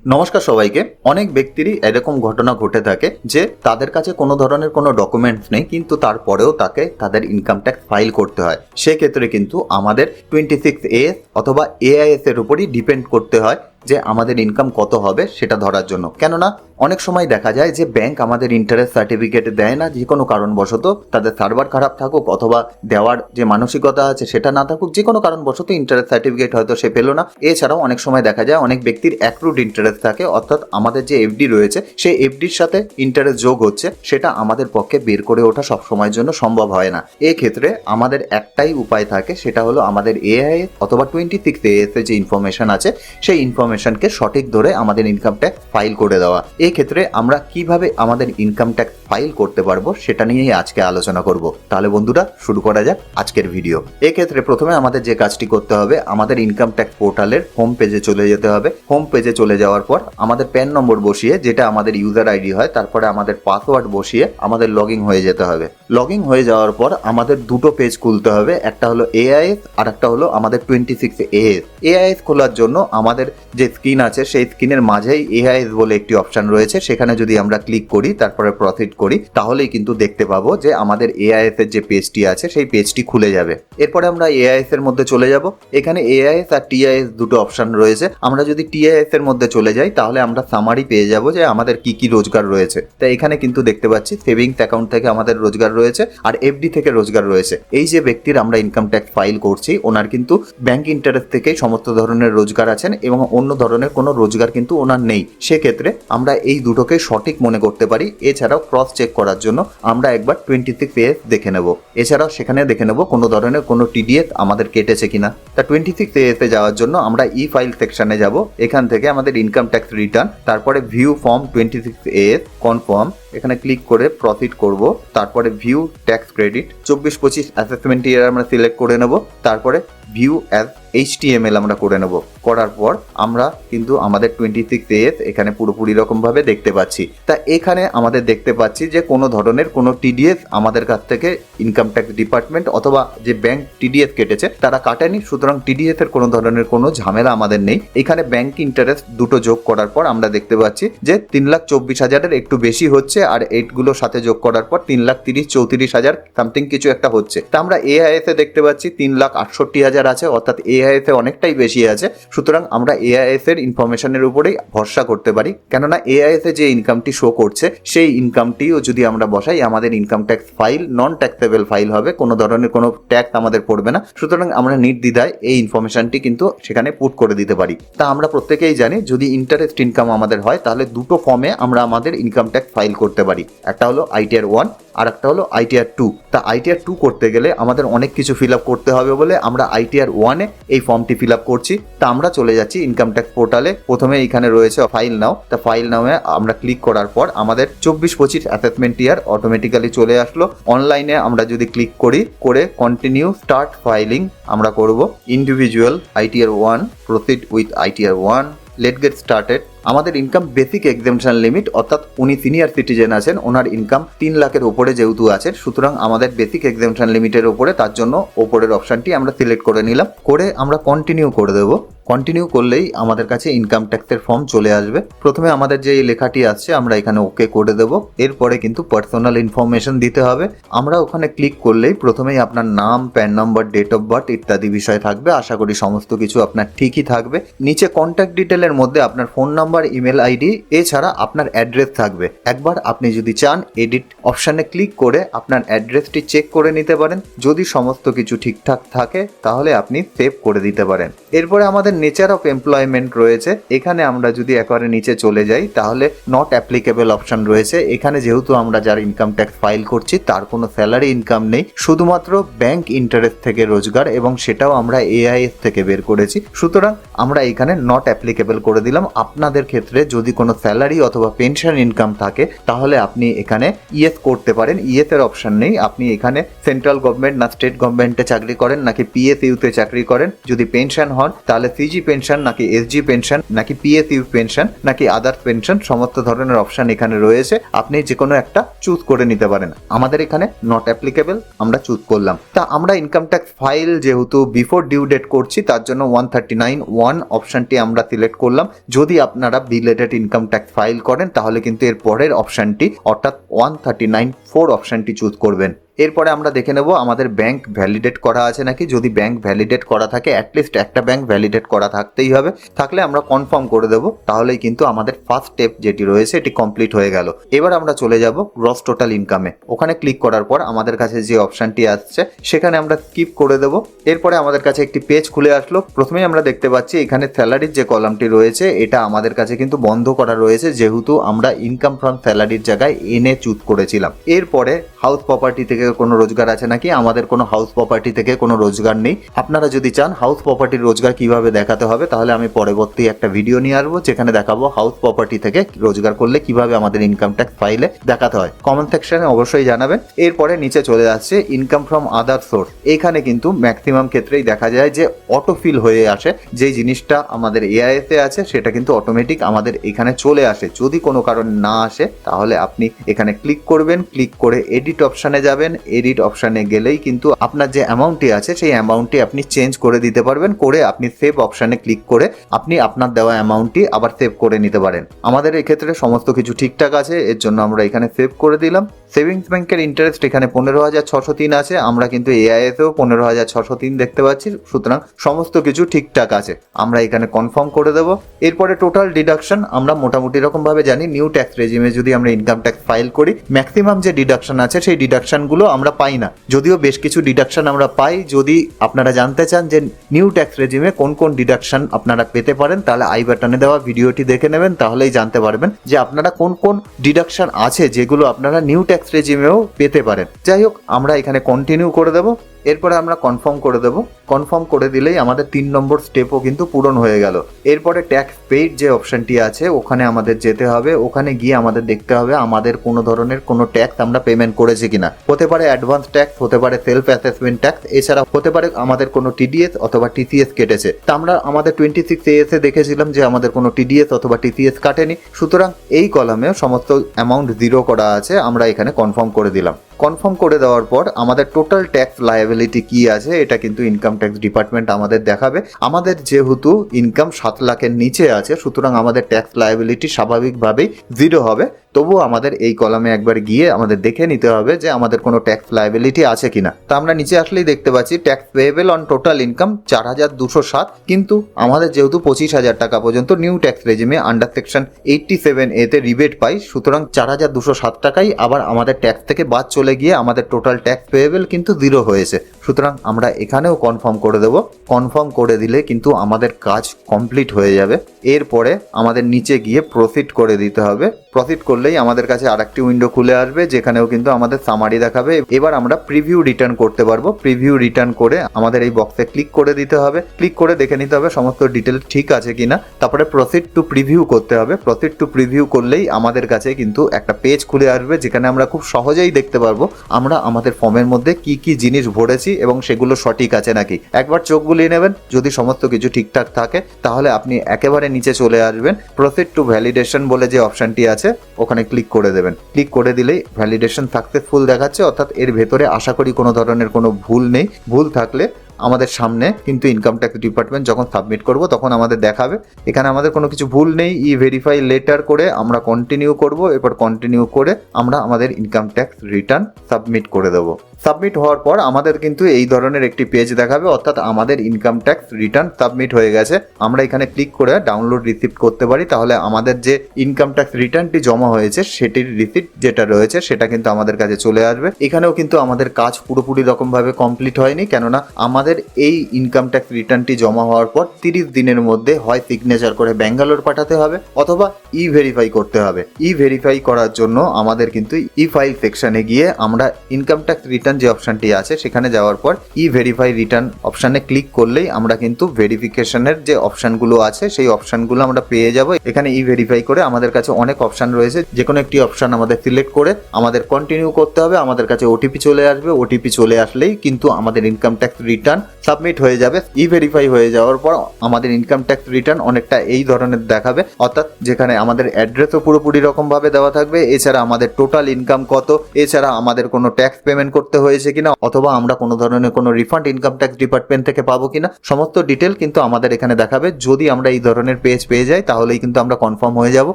নমস্কার সবাইকে। অনেক ব্যক্তিরই এরকম ঘটনা ঘটে থাকে যে তাদের কাছে কোনো ধরনের কোনো ডকুমেন্টস নেই, কিন্তু তারপরেও তাকে তাদের ইনকাম ট্যাক্স ফাইল করতে হয়। সেক্ষেত্রে কিন্তু আমাদের 26AS অথবা AIS এর উপরই ডিপেন্ড করতে হয় যে আমাদের ইনকাম কত হবে সেটা ধরার জন্য। কেননা অনেক সময় দেখা যায় যে ব্যাংক আমাদের ইন্টারেস্ট সার্টিফিকেট দেয় না, যে কোনো কারণবশত তাদের সার্ভার খারাপ থাকুক অথবা দেওয়ার যে মানসিকতা আছে সেটা না থাকুক, যে কোনো কারণবশত ইন্টারেস্ট সার্টিফিকেট হয়তো সে পেলো না। এছাড়াও অনেক সময় দেখা যায় অনেক ব্যক্তির অ্যাক্রুড ইন্টারেস্ট থাকে, অর্থাৎ আমাদের যে এফডি রয়েছে সেই এফডির সাথে ইন্টারেস্ট যোগ হচ্ছে, সেটা আমাদের পক্ষে বের করে ওঠা সব সময়ের জন্য সম্ভব হয় না। এক্ষেত্রে আমাদের একটাই উপায় থাকে, সেটা হলো আমাদের AIS অথবা 26AS এর যে ইনফরমেশন আছে সেই ইনফরমেশনকে সঠিক ধরে আমাদের ইনকাম ট্যাক্স ফাইল করে দেওয়া। এই ক্ষেত্রে আমরা কিভাবে আমাদের ইনকাম ট্যাক্স ফাইল করতে পারবো সেটা নিয়েই আজকে আলোচনা করব। তাহলে বন্ধুরা শুরু করা যাক আজকের ভিডিও। এক্ষেত্রে প্রথমে আমাদের যে কাজটি করতে হবে, আমাদের ইনকাম ট্যাক্স পোর্টালের হোম পেজে চলে যেতে হবে। হোম পেজে চলে যাওয়ার পর আমাদের প্যান নম্বর বসিয়ে, যেটা আমাদের ইউজার আইডি হয়, তারপরে আমাদের পাসওয়ার্ড বসিয়ে আমাদের লগ ইন হয়ে যেতে হবে। লগ ইন হয়ে যাওয়ার পর আমাদের দুটো পেজ খুলতে হবে, একটা হলো AIS আর একটা হলো আমাদের 26AS। AIS খোলার জন্য আমাদের যে স্ক্রিন আছে সেই স্ক্রিনের মাঝেই AIS বলে একটি অপশন রয়েছে, সেখানে যদি আমরা ক্লিক করি তারপরে প্রসিড করি তাহলেই কিন্তু দেখতে পাবো যে আমাদের AIS এর যে পেজটি আছে সেই পেজটি খুলে যাবে। এরপরে আমরা AIS এর মধ্যে চলে যাব। এখানে AIS আর TIS দুটো অপশন রয়েছে। আমরা যদি TIS এর মধ্যে চলে যাই তাহলে আমরা সামারি পেয়ে যাব যে আমাদের কি কি রোজগার রয়েছে। তাই এখানে কিন্তু দেখতে পাচ্ছি সেভিংস অ্যাকাউন্ট থেকে আমাদের রোজগার রয়েছে আর এফডি থেকে রোজগার রয়েছে। এই যে ব্যক্তির আমরা ইনকাম ট্যাক্স ফাইল করছি ওনার কিন্তু ব্যাংক ইন্টারেস্ট থেকে সমস্ত ধরনের রোজগার আছেন এবং অন্য ধরনের কোনো রোজগার কিন্তু ওনার নেই। সেক্ষেত্রে আমরা এই দুটোকে সঠিক মনে করতে পারি। এছাড়াও ক্রস চেক করার জন্য আমরা একবার 26AS দেখে নেব। এছাড়াও সেখানে দেখে নেব কোনো ধরনের কোনো TDS আমাদের কেটেছে কিনা। তা 26AS এ যাওয়ার জন্য আমরা ই ফাইল সেকশনে যাব। এখান থেকে আমাদের ইনকাম ট্যাক্স রিটার্ন, তারপরে ভিউ ফর্ম 26AS কনফার্ম, এখানে ক্লিক করে প্রসিড করব। তারপরে ভিউ ট্যাক্স ক্রেডিট 24-25 অ্যাসেসমেন্ট ইয়ার আমরা সিলেক্ট করে নেব। তারপরে ভিউ অ্যাজ HTML আমরা করে নেব। করার পর আমরা কিন্তু আমাদের 26AS এখানে পুরোপুরি রকমভাবে দেখতে পাচ্ছি। তা এখানে আমাদের দেখতে পাচ্ছি যে কোনো ধরনের কোনো TDS আমাদের কাছ থেকে ইনকাম ট্যাক্স ডিপার্টমেন্ট অথবা যে ব্যাংক TDS কেটেছে তারা কাটেনি, সুতরাং TDS এর কোনো ধরনের কোনো ঝামেলা আমাদের নেই। এখানে ব্যাংক ইন্টারেস্ট দুটো যোগ করার পর আমরা দেখতে পাচ্ছি যে 3,24,000-এর একটু বেশি হচ্ছে, আর এইটগুলোর সাথে যোগ করার পর 3,30,34,000 সামথিং কিছু একটা হচ্ছে। তা আমরা AIS এ দেখতে পাচ্ছি 3,68,000 আছে, অর্থাৎ AIS এ অনেকটাই বেশি আছে। সুতরাং আমরা AIS এর ইনফরমেশনের উপরেই ভরসা করতে পারি, কেননা AIS এ যে ইনকামটি শো করছে সেই ইনকামটিও যদি আমরা বসাই আমাদের ইনকাম ট্যাক্স ফাইল নন ট্যাক্সেবল ফাইল হবে, কোনো ধরনের কোনো ট্যাক্স আমাদের পড়বে না। সুতরাং আমরা নির্দ্বিধায় এই ইনফরমেশনটি কিন্তু সেখানে পুট করে দিতে পারি। তা আমরা প্রত্যেকেই জানি যদি ইন্টারেস্ট ইনকাম আমাদের হয় তাহলে দুটো ফর্মে আমরা আমাদের ইনকাম ট্যাক্স ফাইল করতে পারি, একটা হলো ITR 1 আর একটা হলো ITR 2। তা ITR 2 করতে গেলে আমাদের অনেক কিছু ফিল আপ করতে হবে বলে আমরা ITR 1 এ এই ফর্মটি ফিল আপ করছি। তা আমরা চলে যাচ্ছি ইনকাম ট্যাক্স পোর্টালে। প্রথমে এখানে রয়েছে ফাইল নাও। তা ফাইল নাও এ আমরা ক্লিক করার পর আমাদের 24-25 অ্যাসেসমেন্ট ইয়ার অটোমেটিক্যালি চলে আসলো। অনলাইনে আমরা যদি ক্লিক করি, করে কন্টিনিউ স্টার্ট ফাইলিং আমরা করব। Individual ITR 1 proceed with ITR 1 late get started. আমাদের ইনকাম বেসিক এক্সেমশন লিমিট, অর্থাৎ উনি সিনিয়র সিটিজেন আছেন, ওনার ইনকাম 3 লাখের উপরে যেহেতু আছে, সুতরাং আমাদের বেসিক এক্সেমশন লিমিটের উপরে, তার জন্য ওপরের অপশনটি আমরা সিলেক্ট করে নিলাম। করে আমরা কন্টিনিউ করে দেব। কন্টিনিউ করলেই আমাদের কাছে ইনকাম ট্যাক্সের ফর্ম চলে আসবে। প্রথমে আমাদের যে লেখাটি আসছে আমরা এখানে ওকে করে দেব। এরপরে কিন্তু পার্সোনাল ইনফরমেশন দিতে হবে। আমরা ওখানে ক্লিক করলেই প্রথমেই আপনার নাম, PAN number, date of birth ইত্যাদি বিষয় থাকবে। আশা করি সমস্ত কিছু আপনার ঠিকই থাকবে। নিচে কন্ট্যাক্ট ডিটেলের মধ্যে আপনার ফোন নাম্বার, ইমেল আইডি, এছাড়া আপনার অ্যাড্রেস থাকবে। একবার আপনি যদি চান এডিট অপশানে ক্লিক করে আপনার অ্যাড্রেসটি চেক করে নিতে পারেন। যদি সমস্ত কিছু ঠিকঠাক থাকে তাহলে আপনি সেভ করে দিতে পারেন। এরপরে আমাদের নেচার অফ এমপ্লয়মেন্ট রয়েছে। এখানে আমরা যদি একবারে নিচে চলে যাই তাহলে নট অ্যাপ্লিকেবল অপশন রয়েছে। এখানে যেহেতু আমরা যার ইনকাম ট্যাক্স ফাইল করছি তার কোনো স্যালারি ইনকাম নেই, শুধুমাত্র ব্যাংক ইন্টারেস্ট থেকে রোজগার, এবং সেটাও আমরা AIS থেকে বের করেছি। সুতরাং আমরা এখানে নট অ্যাপ্লিকেবল করে দিলাম। আপনাদের ক্ষেত্রে যদি কোনো স্যালারি অথবা পেনশন ইনকাম থাকে তাহলে আপনি এখানে ইয়েস করতে পারেন। ইয়েস এর অপশন নেই। আপনি এখানে সেন্ট্রাল গভর্নমেন্ট না স্টেট গভর্নমেন্টে চাকরি করেন নাকি PSU তে চাকরি করেন, যদি পেনশন হয় হন, তাহলে সিজি পেনশন নাকি এসজি পেনশন নাকি পিএসইউ পেনশন নাকি আদার্স পেনশন সমস্ত ধরনের অপশন এখানে রয়েছে, আপনি যে কোনো একটা চুজ করে নিতে পারেন। আমাদের এখানে নট অ্যাপ্লিকেবল আমরা চুজ করলাম। তা আমরা ইনকাম ট্যাক্স ফাইল যেহেতু বিফোর ডিউ ডেট করছি তার জন্য 139(1) অপশনটি আমরা সিলেক্ট করলাম। যদি আপনারা বিলেটেড ইনকাম ট্যাক্স ফাইল করেন তাহলে কিন্তু এর পরের অপশনটি অর্থাৎ 139(4) অপশনটি চুজ করবেন। এরপরে আমরা দেখে নেব আমাদের ব্যাংক ভ্যালিডেট করা আছে নাকি। যদি ব্যাংক ভ্যালিডেট করা থাকে, অ্যাটলিস্ট একটা ব্যাংক ভ্যালিডেট করা থাকতেই হবে, থাকলে আমরা কনফার্ম করে দেবো। তাহলেই কিন্তু আমাদের ফার্স্ট স্টেপ যেটি রয়েছে এটি কমপ্লিট হয়ে গেল। এবার আমরা চলে যাব গ্রস টোটাল ইনকামে। ওখানে ক্লিক করার পর আমাদের কাছে যে অপশনটি আসছে সেখানে আমরা স্কিপ করে দেবো। এরপরে আমাদের কাছে একটি পেজ খুলে আসলো। প্রথমেই আমরা দেখতে পাচ্ছি এখানে স্যালারির যে কলামটি রয়েছে এটা আমাদের কাছে কিন্তু বন্ধ করা রয়েছে, যেহেতু আমরা ইনকাম ফ্রম স্যালারির জায়গায় এনে চুজ করেছিলাম। এরপরে হাউস প্রপার্টি থেকে কোনো রোজগার আছে নাকি, আমাদের কোনো হাউস প্রপার্টি থেকে কোনো রোজগার নেই। আপনারা যদি চান হাউস প্রপার্টির রোজগার কিভাবে দেখাতে হবে তাহলে আমি পরবর্তী একটা ভিডিও নিয়ে আসবো যেখানে দেখাবো হাউস প্রপার্টি থেকে রোজগার করলে কিভাবে আমাদের ইনকাম ট্যাক্স ফাইলে দেখাতে হয়। কমেন্ট সেকশনে অবশ্যই জানাবেন। এরপরে নিচে চলে আসছে ইনকাম ফ্রম আদার সোর্স। এখানে কিন্তু ম্যাক্সিমাম ক্ষেত্রেই দেখা যায় যে অটোফিল হয়ে আসে, যে জিনিসটা আমাদের এআইএস এ আছে সেটা কিন্তু অটোমেটিক আমাদের এখানে চলে আসে। যদি কোনো কারণে না আসে তাহলে আপনি এখানে ক্লিক করবেন, ক্লিক করে এডিট অপশানে যাবেন। এডিট অপশানে গেলেই কিন্তু আপনার যে অ্যামাউন্টটি আছে সেই অ্যামাউন্টটি আপনি চেঞ্জ করে দিতে পারবেন। করে আপনি সেভ অপশানে ক্লিক করে আপনি আপনার দেওয়া অ্যামাউন্টটি আবার সেভ করে নিতে পারেন। আমাদের এক্ষেত্রে সমস্ত কিছু ঠিকঠাক আছে, এর জন্য আমরা এখানে সেভ করে দিলাম। সেভিংস ব্যাংকের ইন্টারেস্ট এখানে 15,603 আছে, আমরা কিন্তু এআইএসেও 15,603 দেখতে পাচ্ছি, সুতরাং সমস্ত কিছু ঠিকঠাক আছে। আমরা এখানে কনফার্ম করে দেবো। এরপরে টোটাল ডিডাকশন আমরা মোটামুটি রকমভাবে জানি। নিউ ট্যাক্স রেজিমে যদি আমরা ইনকাম ট্যাক্স ফাইল করি ম্যাক্সিমাম যে ডিডাকশন আছে সেই ডিডাকশনগুলো আমরা পাই না, যদিও বেশ কিছু ডিডাকশন আমরা পাই। যদি আপনারা জানতে চান যে নিউ ট্যাক্স রেজিমে কোন কোন ডিডাকশন আপনারা পেতে পারেন তাহলে আই বাটনে দেওয়া ভিডিওটি দেখে নেবেন, তাহলেই জানতে পারবেন যে আপনারা কোন কোন ডিডাকশন আছে যেগুলো আপনারা নিউ ট্যাক্স রেজিমেও পেতে পারেন। যাই হোক, আমরা এখানে কন্টিনিউ করে দেবো। এরপরে আমরা কনফার্ম করে দেবো। কনফার্ম করে দিলেই আমাদের 3 নম্বর স্টেপও কিন্তু পূরণ হয়ে গেল। এরপরে ট্যাক্স পেইড যে অপশনটি আছে ওখানে আমাদের যেতে হবে। ওখানে গিয়ে আমাদের দেখতে হবে আমাদের কোনো ধরনের কোনো ট্যাক্স আমরা পেমেন্ট করেছি কিনা। হতে পারে অ্যাডভান্স ট্যাক্স, হতে পারে সেলফ অ্যাসেসমেন্ট ট্যাক্স, এছাড়া হতে পারে আমাদের কোনো টিডিএস অথবা টিসিএস কেটেছে। তা আমরা আমাদের 26AS এ দেখেছিলাম যে আমাদের কোনো টিডিএস অথবা টিসিএস কাটেনি, সুতরাং এই কলামে সমস্ত অ্যামাউন্ট জিরো করা আছে। আমরা এখানে কনফার্ম করে দিলাম। কনফার্ম করে দেওয়ার পর আমাদের টোটাল ট্যাক্স লায়াবিলিটি কি আছে এটা কিন্তু ইনকাম ট্যাক্স ডিপার্টমেন্ট আমাদের দেখাবে। আমাদের যেহেতু ইনকাম 7 লাখের নিচে আছে সুতরাং আমাদের ট্যাক্স লায়াবিলিটি স্বাভাবিকভাবেই জিরো হবে। তবুও আমাদের এই কলামে একবার গিয়ে আমাদের দেখে নিতে হবে যে আমাদের কোনো ট্যাক্স লায়াবিলিটি আছে কিনা। তা আমরা নিচে আসলেই দেখতে পাচ্ছি tax payable on total income 4,207, কিন্তু আমাদের যেহেতু 25,000 টাকা পর্যন্ত নিউ ট্যাক্স রেজিমে আন্ডার সেকশন 87A তে রিবেট পাই, সুতরাং 4,207 টাকাই আবার আমাদের ট্যাক্স থেকে বাদ চলে গিয়ে আমাদের টোটাল ট্যাক্স পেয়েবল কিন্তু জিরো হয়েছে। সুতরাং আমরা এখানেও কনফার্ম করে দেব। কনফার্ম করে দিলে কিন্তু আমাদের কাজ কমপ্লিট হয়ে যাবে। এরপরে আমাদের নিচে গিয়ে প্রসিড করে দিতে হবে। প্রসিড করলেই আমাদের কাছে আরেকটি উইন্ডো খুলে আসবে যেখানেও কিন্তু আমাদের সামারি দেখাবে। এবার আমরা প্রিভিউ রিটার্ন করতে পারবো। প্রিভিউ রিটার্ন করে আমাদের এই বক্সে ক্লিক করে দিতে হবে। ক্লিক করে দেখে নিতে হবে সমস্ত ডিটেল ঠিক আছে কিনা, তারপরে প্রসিড টু প্রিভিউ করতে হবে। প্রসিড টু প্রিভিউ করলেই আমাদের কাছে কিন্তু একটা পেজ খুলে আসবে যেখানে আমরা খুব সহজেই দেখতে পারবো আমরা আমাদের ফর্মের মধ্যে কি কি জিনিস ভরেছি এবং সেগুলো সঠিক আছে নাকি। একবার চোখ বুলিয়ে নেবেন, যদি সমস্ত কিছু ঠিকঠাক থাকে তাহলে আপনি একেবারে নিচে চলে আসবেন। প্রসিড টু ভ্যালিডেশন বলে যে অপশনটি আছে ওখানে ক্লিক করে দেবেন। ক্লিক করে দিলেই ভ্যালিডেশন সাকসেসফুল দেখাচ্ছে, অর্থাৎ এর ভেতরে আশা করি কোনো ধরনের কোনো ভুল নেই। ভুল থাকলে আমাদের সামনে কিন্তু ইনকাম ট্যাক্স ডিপার্টমেন্ট যখন সাবমিট করব তখন আমাদের দেখাবে এখানে আমাদের কোনো কিছু ভুল নেই। ই ভেরিফাই লেটার করে আমরা কন্টিনিউ করব। এরপর কন্টিনিউ করে আমরা আমাদের ইনকাম ট্যাক্স রিটার্ন সাবমিট করে দেবো। সাবমিট হওয়ার পর আমাদের কিন্তু এই ধরনের একটি পেজ দেখাবে, অর্থাৎ আমাদের ইনকাম ট্যাক্স রিটার্ন সাবমিট হয়ে গেছে। আমরা এখানে ক্লিক করে ডাউনলোড রিসিপ্ট করতে পারি, তাহলে আমাদের যে ইনকাম ট্যাক্স রিটার্নটি জমা হয়েছে সেটির রিসিপ্ট যেটা রয়েছে সেটা কিন্তু আমাদের কাছে চলে আসবে। এখানেও কিন্তু আমাদের কাজ পুরোপুরি রকমভাবে কমপ্লিট হয়নি, কেননা আমাদের এই ইনকাম ট্যাক্স রিটার্নটি জমা হওয়ার পর 30 দিনের মধ্যে হয় সিগনেচার করে ব্যাঙ্গালোর পাঠাতে হবে অথবা ই ভেরিফাই করতে হবে। ই ভেরিফাই করার জন্য আমাদের কিন্তু ই ফাইল সেকশনে গিয়ে আমরা ইনকাম ট্যাক্স রিটার্ন যে অপশনটি আছে সেখানে যাওয়ার পর ই ভেরিফাই রিটার্ন অপশানে ক্লিক করলেই আমরা কিন্তু ভেরিফিকেশনের যে অপশনগুলো আছে সেই অপশনগুলো আমরা পেয়ে যাব। এখানে ই ভেরিফাই করে আমাদের কাছে অনেক অপশন রয়েছে, যে কোনো একটি অপশন আমাদের সিলেক্ট করে আমাদের কন্টিনিউ করতে হবে। আমাদের কাছে ওটিপি চলে আসবে, ওটিপি চলে আসলেই কিন্তু আমাদের ইনকাম ট্যাক্স রিটার্ন সাবমিট হয়ে যাবে। ই ভেরিফাই হয়ে যাওয়ার পর আমাদের ইনকাম ট্যাক্স রিটার্ন অনেকটা এই ধরনের দেখাবে, অর্থাৎ যেখানে আমাদের অ্যাড্রেসও পুরোপুরি রকম ভাবে দেওয়া থাকবে, এছাড়া আমাদের টোটাল ইনকাম কত, এছাড়া আমাদের কোনো ট্যাক্স পেমেন্ট করতে হয়েছে কিনা, অথবা আমরা কোনো ধরনের কোনো রিফান্ড ইনকাম ট্যাক্স ডিপার্টমেন্ট থেকে পাবো কিনা, সমস্ত ডিটেল কিন্তু আমাদের এখানে দেখাবে। যদি আমরা এই ধরনের পেজ পেয়ে যাই তাহলেই কিন্তু আমরা কনফার্ম হয়ে যাব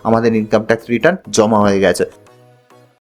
আমাদের ইনকাম ট্যাক্স রিটার্ন জমা হয়ে গেছে।